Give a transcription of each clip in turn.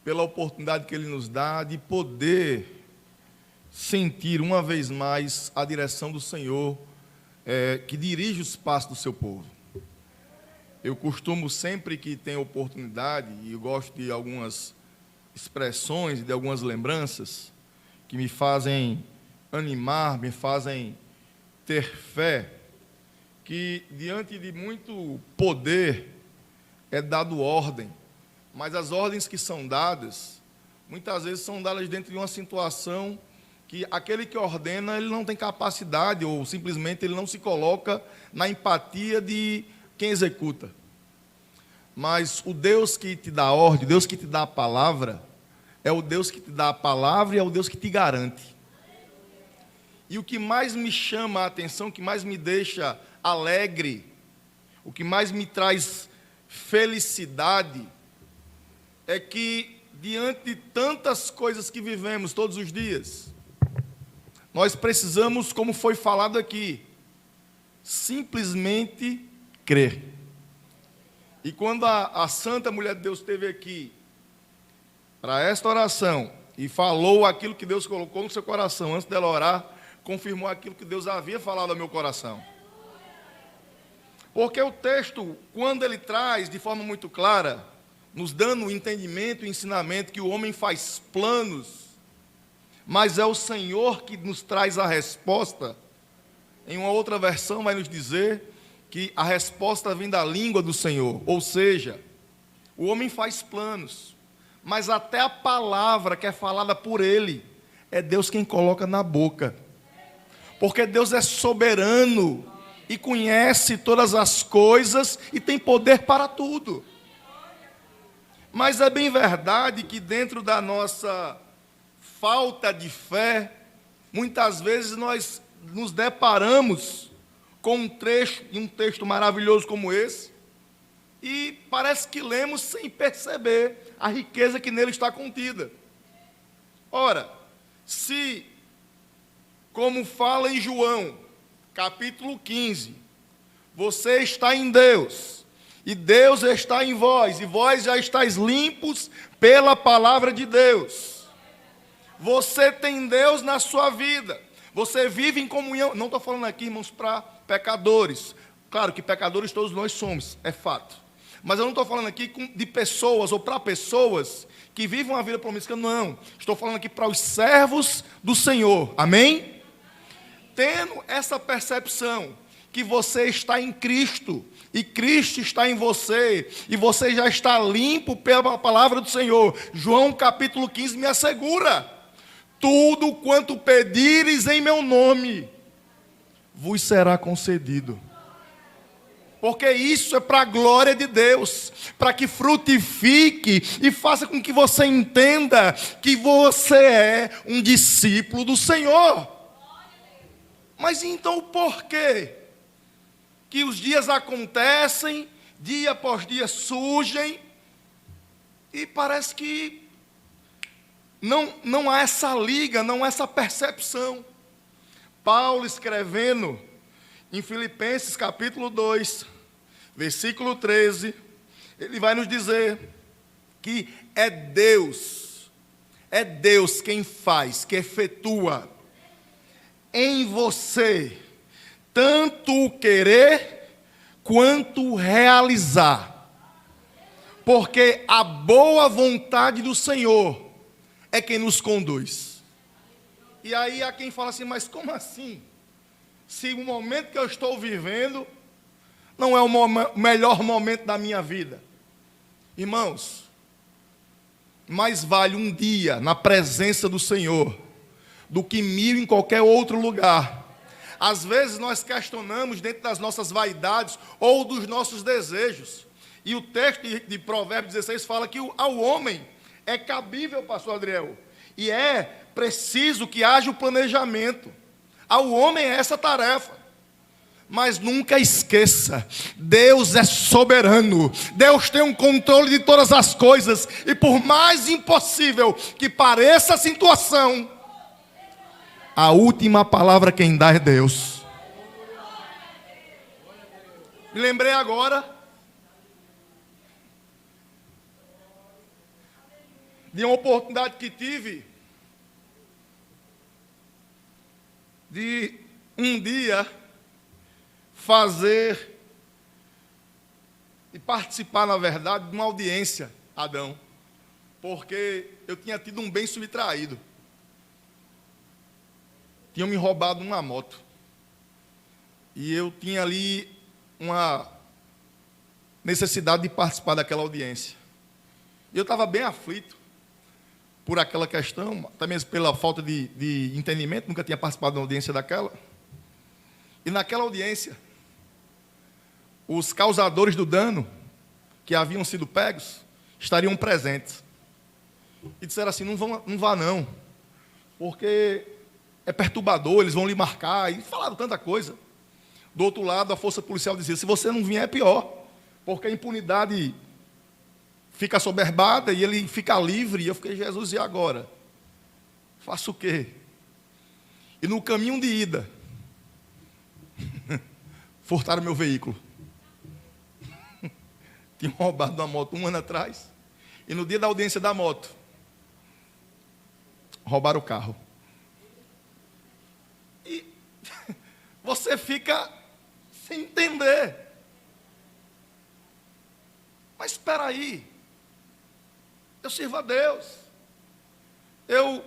pela oportunidade que Ele nos dá de poder sentir uma vez mais a direção do Senhor, que dirige os passos do seu povo. Eu costumo, sempre que tenho oportunidade, e eu gosto de algumas expressões, de algumas lembranças, que me fazem animar, me fazem ter fé, que diante de muito poder é dado ordem, mas as ordens que são dadas, muitas vezes são dadas dentro de uma situação que aquele que ordena, ele não tem capacidade, ou simplesmente ele não se coloca na empatia de quem executa. Mas o Deus que te dá a ordem, o Deus que te dá a palavra, é o Deus que te dá a palavra e é o Deus que te garante. E o que mais me chama a atenção, o que mais me deixa alegre, o que mais me traz felicidade, é que diante de tantas coisas que vivemos todos os dias, nós precisamos, como foi falado aqui, simplesmente crer. E quando a Santa Mulher de Deus esteve aqui para esta oração e falou aquilo que Deus colocou no seu coração, antes dela orar, confirmou aquilo que Deus havia falado ao meu coração. Porque o texto, quando ele traz de forma muito clara, nos dando o entendimento e ensinamento que o homem faz planos, mas é o Senhor que nos traz a resposta. Em uma outra versão vai nos dizer que a resposta vem da língua do Senhor. Ou seja, o homem faz planos, mas até a palavra que é falada por ele, é Deus quem coloca na boca. Porque Deus é soberano e conhece todas as coisas e tem poder para tudo. Mas é bem verdade que dentro da nossa falta de fé, muitas vezes nós nos deparamos com um trecho, e um texto maravilhoso como esse, e parece que lemos sem perceber a riqueza que nele está contida. Ora, se, como fala em João, capítulo 15, você está em Deus, e Deus está em vós, e vós já estáis limpos pela palavra de Deus. Você tem Deus na sua vida. Você vive em comunhão. Não estou falando aqui, irmãos, para pecadores. Claro que pecadores todos nós somos, é fato. Mas eu não estou falando aqui de pessoas ou para pessoas que vivem uma vida promíscua, não. Estou falando aqui para os servos do Senhor. Amém? Tendo essa percepção que você está em Cristo e Cristo está em você e você já está limpo pela palavra do Senhor. João capítulo 15 me assegura: tudo quanto pedires em meu nome, vos será concedido. Porque isso é para a glória de Deus, para que frutifique e faça com que você entenda que você é um discípulo do Senhor. Mas então por quê? Que os dias acontecem, dia após dia surgem, e parece que não há essa liga, não há essa percepção. Paulo escrevendo em Filipenses capítulo 2, versículo 13, ele vai nos dizer que é Deus quem faz, que efetua em você tanto o querer quanto o realizar. Porque a boa vontade do Senhor é quem nos conduz. E aí há quem fala assim, mas como assim? Se o momento que eu estou vivendo não é o melhor momento da minha vida. Irmãos, mais vale um dia na presença do Senhor do que 1000 em qualquer outro lugar. Às vezes nós questionamos dentro das nossas vaidades ou dos nossos desejos. E o texto de Provérbios 16 fala que ao homem é cabível, pastor Adriel, e é preciso que haja o planejamento. Ao homem é essa tarefa. Mas nunca esqueça, Deus é soberano, Deus tem um controle de todas as coisas, e por mais impossível que pareça a situação, a última palavra quem dá é Deus. Me lembrei agora de uma oportunidade que tive de um dia fazer e participar, na verdade, de uma audiência, Adão, porque eu tinha tido um bem subtraído. Tinham me roubado uma moto. E eu tinha ali uma necessidade de participar daquela audiência. E eu estava bem aflito por aquela questão, até mesmo pela falta de entendimento, nunca tinha participado de uma audiência daquela. E naquela audiência, os causadores do dano, que haviam sido pegos, estariam presentes. E disseram assim, não vá não, porque é perturbador, eles vão lhe marcar, e falaram tanta coisa. Do outro lado, a força policial dizia, se você não vier é pior, porque a impunidade fica assoberbada e ele fica livre. E eu fiquei, Jesus, e agora? Faço o quê? E no caminho de ida, furtaram meu veículo. Tinham roubado uma moto um ano atrás. E no dia da audiência da moto, roubaram o carro. E você fica sem entender. Mas espera aí. Eu sirvo a Deus. Eu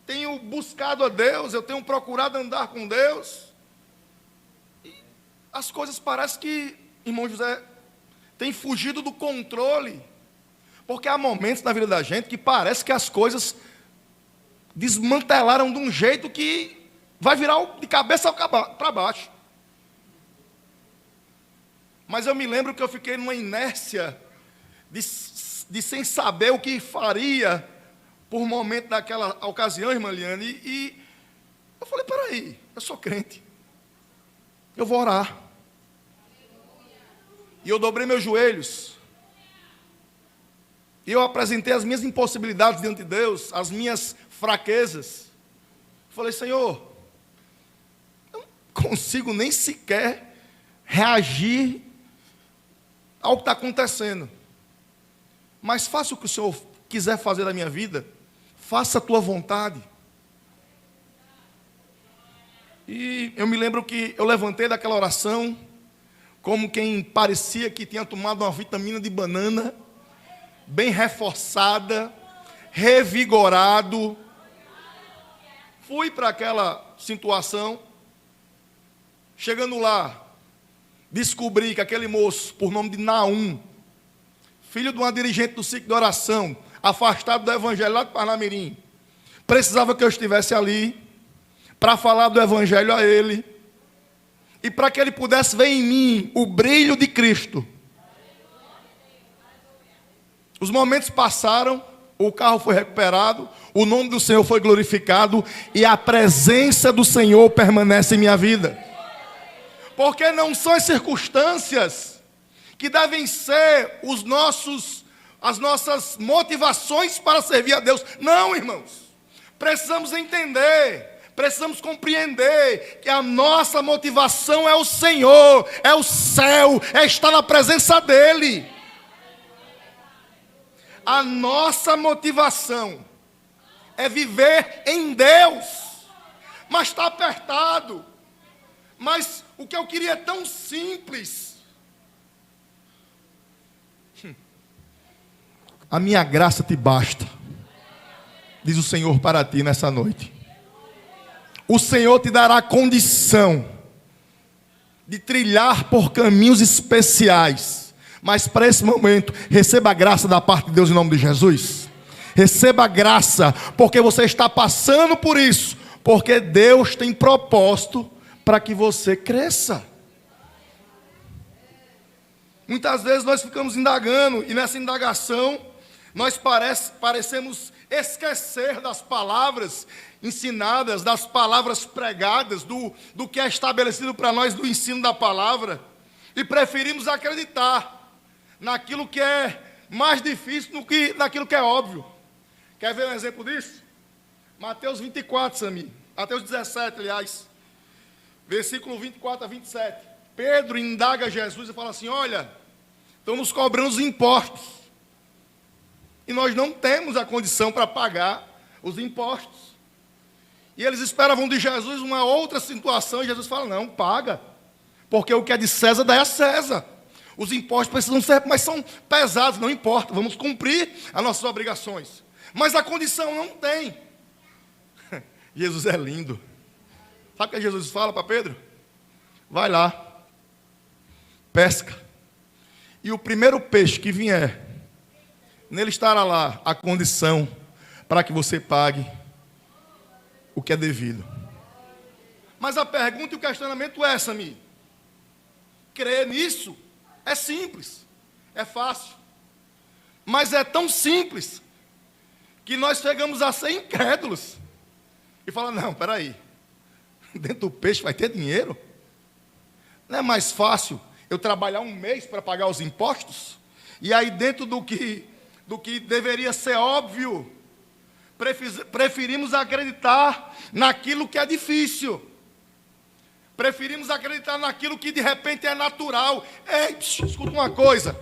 tenho buscado a Deus, eu tenho procurado andar com Deus. E as coisas parecem que, irmão José, tem fugido do controle. Porque há momentos na vida da gente que parece que as coisas desmantelaram de um jeito que vai virar de cabeça para baixo. Mas eu me lembro que eu fiquei numa inércia de sem saber o que faria por um momento daquela ocasião, irmã Liane. E eu falei, peraí, eu sou crente. Eu vou orar. E eu dobrei meus joelhos. E eu apresentei as minhas impossibilidades diante de Deus, as minhas fraquezas. Falei, Senhor, eu não consigo nem sequer reagir ao que está acontecendo. Mas faça o que o Senhor quiser fazer da minha vida. Faça a tua vontade. E eu me lembro que eu levantei daquela oração como quem parecia que tinha tomado uma vitamina de banana, bem reforçada, revigorado. Fui para aquela situação. Chegando lá, descobri que aquele moço, por nome de Naum, filho de uma dirigente do ciclo de oração, afastado do evangelho lá de Parnamirim, precisava que eu estivesse ali para falar do evangelho a ele e para que ele pudesse ver em mim o brilho de Cristo. Os momentos passaram, o carro foi recuperado, o nome do Senhor foi glorificado e a presença do Senhor permanece em minha vida. Porque não são as circunstâncias que devem ser as nossas motivações para servir a Deus. Não, irmãos. Precisamos entender, precisamos compreender que a nossa motivação é o Senhor, é o céu, é estar na presença dEle. A nossa motivação é viver em Deus. Mas está apertado. Mas o que eu queria é tão simples. A minha graça te basta, diz o Senhor para ti nessa noite. O Senhor te dará condição de trilhar por caminhos especiais. Mas para esse momento, receba a graça da parte de Deus em nome de Jesus. Receba a graça, porque você está passando por isso. Porque Deus tem propósito para que você cresça. Muitas vezes nós ficamos indagando, e nessa indagação, nós parecemos esquecer das palavras ensinadas, das palavras pregadas, do que é estabelecido para nós do ensino da palavra, e preferimos acreditar naquilo que é mais difícil do que naquilo que é óbvio. Quer ver um exemplo disso? Mateus 24, Samir. Mateus 17, aliás. Versículo 24 a 27. Pedro indaga Jesus e fala assim, olha, estão nos cobrando os impostos. e nós não temos a condição para pagar os impostos. E eles esperavam de Jesus uma outra situação, e Jesus fala, não, paga, porque o que é de César dá a César. Os impostos precisam ser, mas são pesados, não importa, vamos cumprir as nossas obrigações. Mas a condição não tem. Jesus é lindo. Sabe o que Jesus fala para Pedro? Vai lá, pesca, e o primeiro peixe que vier, nele estará lá a condição para que você pague o que é devido. Mas a pergunta e o questionamento é, Samir, crer nisso é simples, é fácil, mas é tão simples que nós chegamos a ser incrédulos e falar, não, peraí, dentro do peixe vai ter dinheiro? Não é mais fácil eu trabalhar um mês para pagar os impostos? E aí dentro do que deveria ser óbvio, preferimos acreditar naquilo que é difícil. Preferimos acreditar naquilo que de repente é natural. Ei, escuta uma coisa.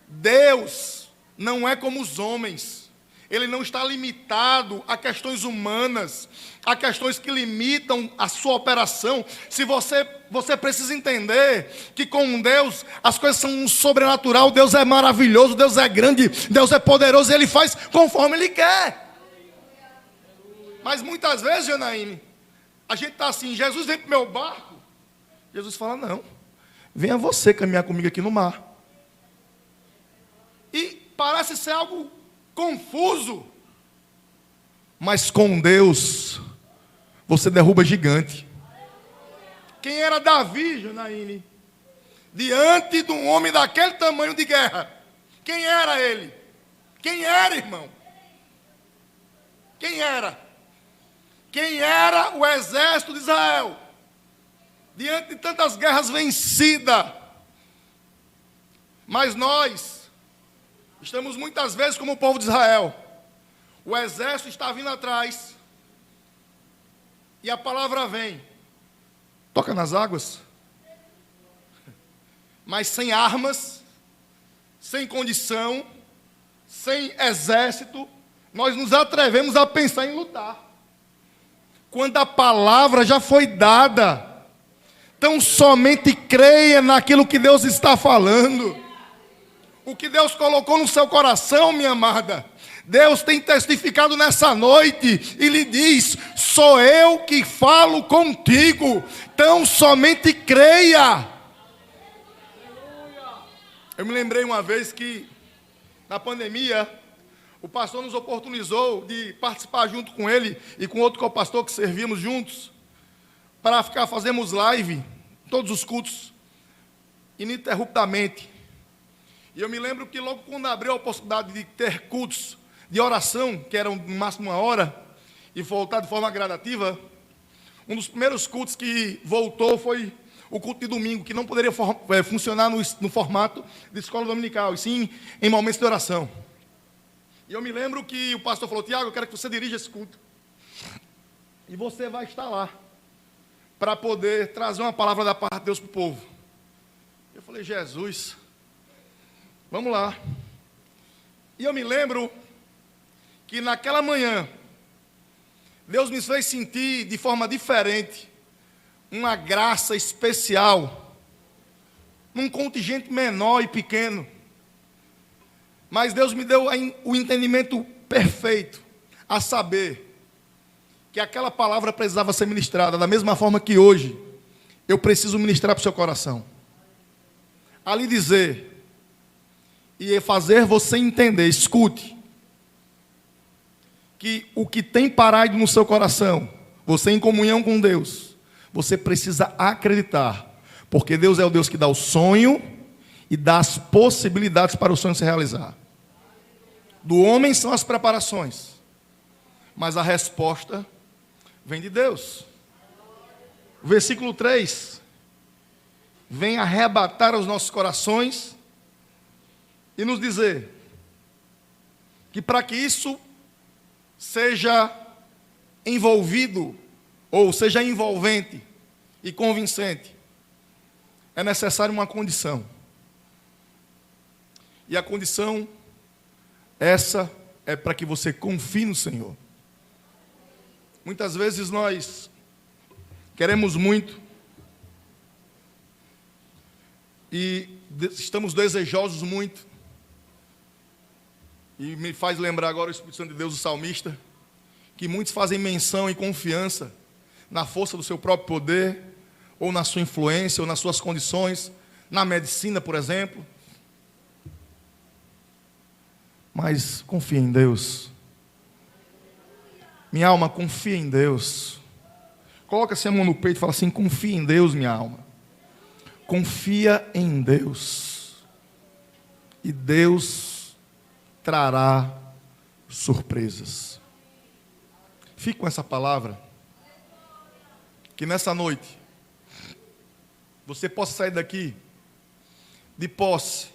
Deus não é como os homens. Ele não está limitado a questões humanas, a questões que limitam a sua operação. Se você precisa entender que com Deus as coisas são um sobrenatural. Deus é maravilhoso, Deus é grande, Deus é poderoso, e Ele faz conforme Ele quer. Mas muitas vezes, Janaíne, a gente está assim, Jesus vem para o meu barco. Jesus fala, não, venha você caminhar comigo aqui no mar. E parece ser algo confuso, mas com Deus você derruba gigante. Quem era Davi, Janaíne, diante de um homem daquele tamanho de guerra? Quem era ele? Quem era, irmão? Quem era? Quem era o exército de Israel? Diante de tantas guerras vencidas. Mas nós estamos muitas vezes como o povo de Israel. O exército está vindo atrás. E a palavra vem. Toca nas águas. Mas sem armas, sem condição, sem exército, nós nos atrevemos a pensar em lutar. Quando a palavra já foi dada. Então somente creia naquilo que Deus está falando. O que Deus colocou no seu coração, minha amada, Deus tem testificado nessa noite e lhe diz, sou eu que falo contigo, então somente creia. Eu me lembrei uma vez que na pandemia o pastor nos oportunizou de participar junto com ele e com outro co-pastor que servíamos juntos, para fazermos live, todos os cultos, ininterruptamente. E eu me lembro que logo quando abriu a possibilidade de ter cultos de oração, que eram no máximo 1 hora, e voltar de forma gradativa, um dos primeiros cultos que voltou foi o culto de domingo, que não poderia funcionar no formato de escola dominical, e sim em momentos de oração. E eu me lembro que o pastor falou, Tiago, eu quero que você dirija esse culto. E você vai estar lá, para poder trazer uma palavra da parte de Deus para o povo. Eu falei, Jesus, vamos lá. E eu me lembro que naquela manhã, Deus me fez sentir de forma diferente, uma graça especial, num contingente menor e pequeno. Mas Deus me deu o entendimento perfeito, a saber que aquela palavra precisava ser ministrada, da mesma forma que hoje eu preciso ministrar para o seu coração. A lhe dizer e fazer você entender, escute, que o que tem parado no seu coração, você em comunhão com Deus, você precisa acreditar, porque Deus é o Deus que dá o sonho e dá as possibilidades para o sonho se realizar. Do homem são as preparações, mas a resposta vem de Deus. O versículo 3 vem arrebatar os nossos corações e nos dizer que para que isso seja envolvido, ou seja envolvente e convincente, é necessário uma condição. E a condição Essa é para que você confie no Senhor. Muitas vezes nós queremos muito e estamos desejosos muito. E me faz lembrar agora o Espírito Santo de Deus, o salmista, que muitos fazem menção e confiança na força do seu próprio poder, ou na sua influência, ou nas suas condições, na medicina, por exemplo. Mas confia em Deus. Minha alma, confia em Deus. Coloca assim a mão no peito e fala assim: confia em Deus, minha alma. Confia em Deus. E Deus trará surpresas. Fique com essa palavra. Que nessa noite você possa sair daqui de posse,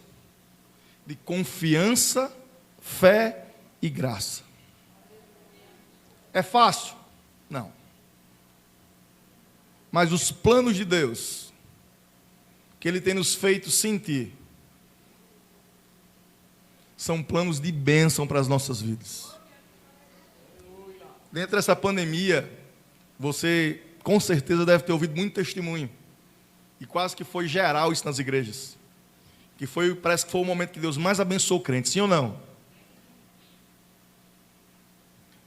de confiança, fé e graça. É fácil? Não. Mas os planos de Deus, que Ele tem nos feito sentir, são planos de bênção para as nossas vidas. Dentro dessa pandemia, você com certeza deve ter ouvido muito testemunho. E quase que foi geral isso nas igrejas. Parece que foi o momento que Deus mais abençoou o crente, sim ou não?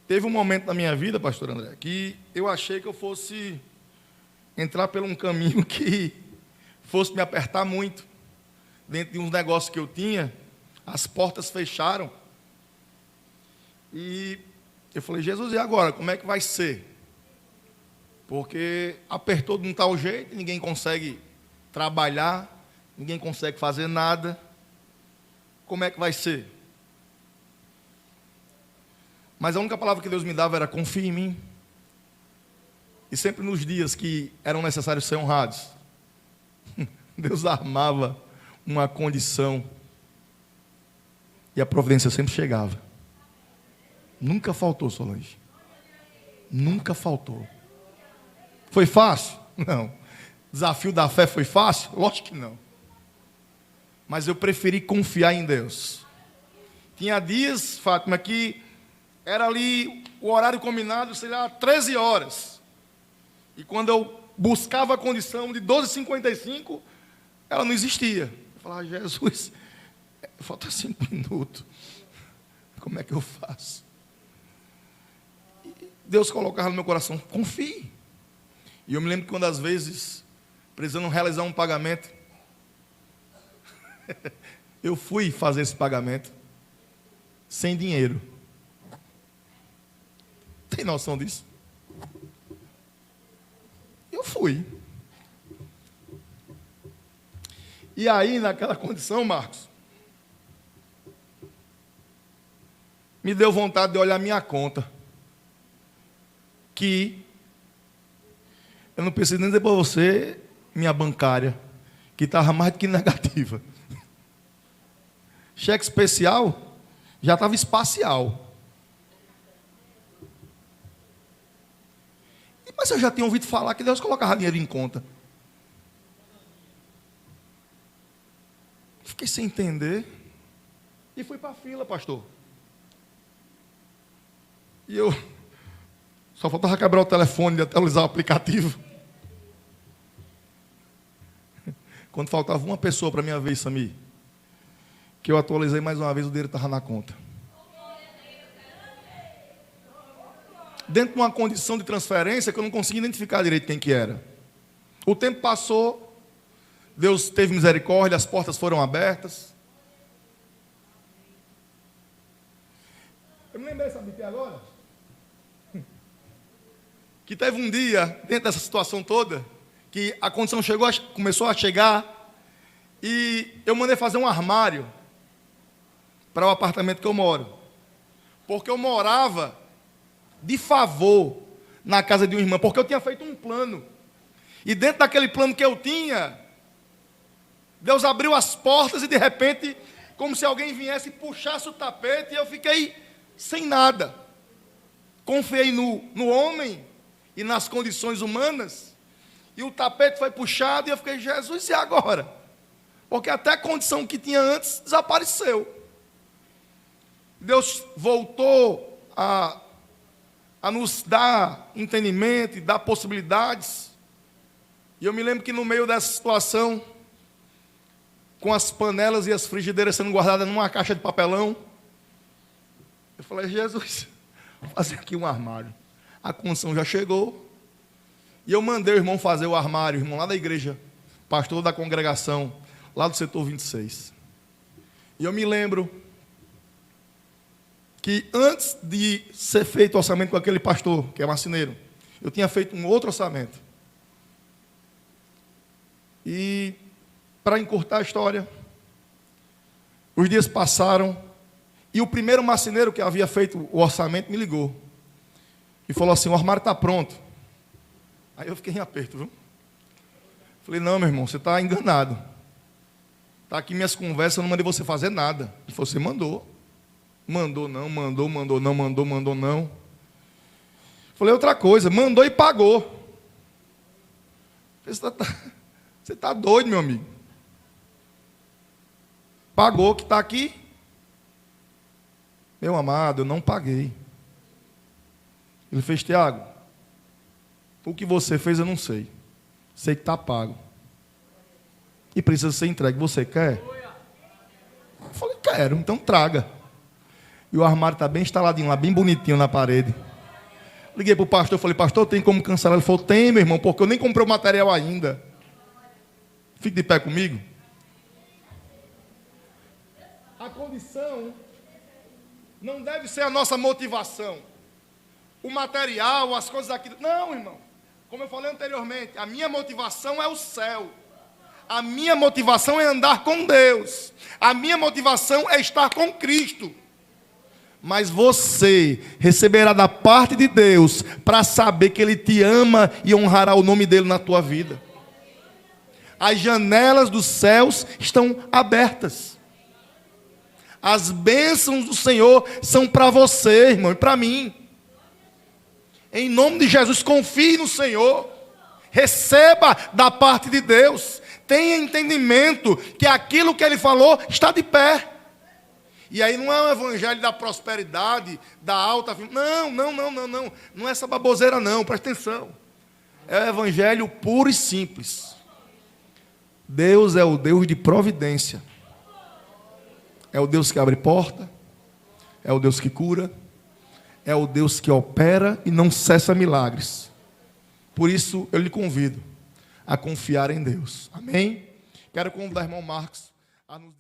Teve um momento na minha vida, pastor André, que eu achei que eu fosse entrar por um caminho que fosse me apertar muito. Dentro de uns negócios que eu tinha, as portas fecharam. E eu falei: Jesus, e agora? Como é que vai ser? Porque apertou de um tal jeito, ninguém consegue trabalhar, ninguém consegue fazer nada. Como é que vai ser? Mas a única palavra que Deus me dava era: confie em mim. E sempre nos dias que eram necessários ser honrados, Deus armava uma condição e a providência sempre chegava. Nunca faltou, Solange. Nunca faltou. Foi fácil? Não. Desafio da fé foi fácil? Lógico que não. Mas eu preferi confiar em Deus. Tinha dias, Fátima, que era ali o horário combinado, sei lá, 13 horas. E quando eu buscava a condição de 12h55, ela não existia. Eu falava: Jesus, falta 5 minutos. Como é que eu faço? E Deus colocava no meu coração: confie. E eu me lembro que uma das vezes, precisando realizar um pagamento, eu fui fazer esse pagamento sem dinheiro. Tem noção disso? Eu fui. E aí, naquela condição, Marcos, me deu vontade de olhar minha conta, que eu não preciso nem dizer para você, minha bancária, que estava mais do que negativa. Cheque especial já estava espacial. Mas eu já tinha ouvido falar que Deus colocava dinheiro em conta. Fiquei sem entender. E fui para a fila, pastor. E eu só faltava quebrar o telefone e atualizar o aplicativo. Quando faltava uma pessoa para a minha vez, Sami, que eu atualizei mais uma vez, o dinheiro estava na conta. Dentro de uma condição de transferência que eu não conseguia identificar direito quem que era. O tempo passou, Deus teve misericórdia, as portas foram abertas. Eu me lembrei, sabe de que agora? Que teve um dia, dentro dessa situação toda, que a condição começou a chegar, e eu mandei fazer um armário para o apartamento que eu moro. Porque eu morava de favor na casa de uma irmã, porque eu tinha feito um plano. E dentro daquele plano que eu tinha, Deus abriu as portas e de repente, como se alguém viesse e puxasse o tapete, e eu fiquei sem nada. Confiei no homem e nas condições humanas, e o tapete foi puxado e eu fiquei: Jesus, e agora? Porque até a condição que tinha antes desapareceu. Deus voltou a nos dar entendimento e dar possibilidades. E eu me lembro que no meio dessa situação, com as panelas e as frigideiras sendo guardadas numa caixa de papelão, eu falei: Jesus, vou fazer aqui um armário. A condição já chegou. E eu mandei o irmão fazer o armário, o irmão lá da igreja, pastor da congregação, lá do setor 26. E eu me lembro que antes de ser feito o orçamento com aquele pastor, que é marceneiro, eu tinha feito um outro orçamento. E, para encurtar a história, os dias passaram, e o primeiro marceneiro que havia feito o orçamento me ligou. E falou assim: o armário está pronto. Aí eu fiquei em aperto, viu? Falei: não, meu irmão, você está enganado. Está aqui minhas conversas, eu não mandei você fazer nada. Ele falou: você mandou. Mandou não. Falei outra coisa: mandou e pagou. Você está doido, meu amigo. Pagou que está aqui. Meu amado, eu não paguei. Ele fez: Tiago, o que você fez eu não sei. Sei que está pago. E precisa ser entregue. Você quer? Eu falei: quero, então traga. E o armário está bem instaladinho lá, bem bonitinho na parede. Liguei para o pastor, falei: pastor, tem como cancelar? Ele falou: tem, meu irmão, porque eu nem comprei o material ainda. Fique de pé comigo. A condição não deve ser a nossa motivação. O material, as coisas aqui. Não, irmão. Como eu falei anteriormente, a minha motivação é o céu. A minha motivação é andar com Deus. A minha motivação é estar com Cristo. Mas você receberá da parte de Deus para saber que Ele te ama e honrará o nome dEle na tua vida. As janelas dos céus estão abertas. As bênçãos do Senhor são para você, irmão, e para mim. Em nome de Jesus, confie no Senhor. Receba da parte de Deus. Tenha entendimento que aquilo que Ele falou está de pé. E aí não é um evangelho da prosperidade, da alta... Não. Não é essa baboseira não, presta atenção. É o evangelho puro e simples. Deus é o Deus de providência. É o Deus que abre porta. É o Deus que cura. É o Deus que opera e não cessa milagres. Por isso eu lhe convido a confiar em Deus. Amém? Quero convidar o irmão Marcos a nos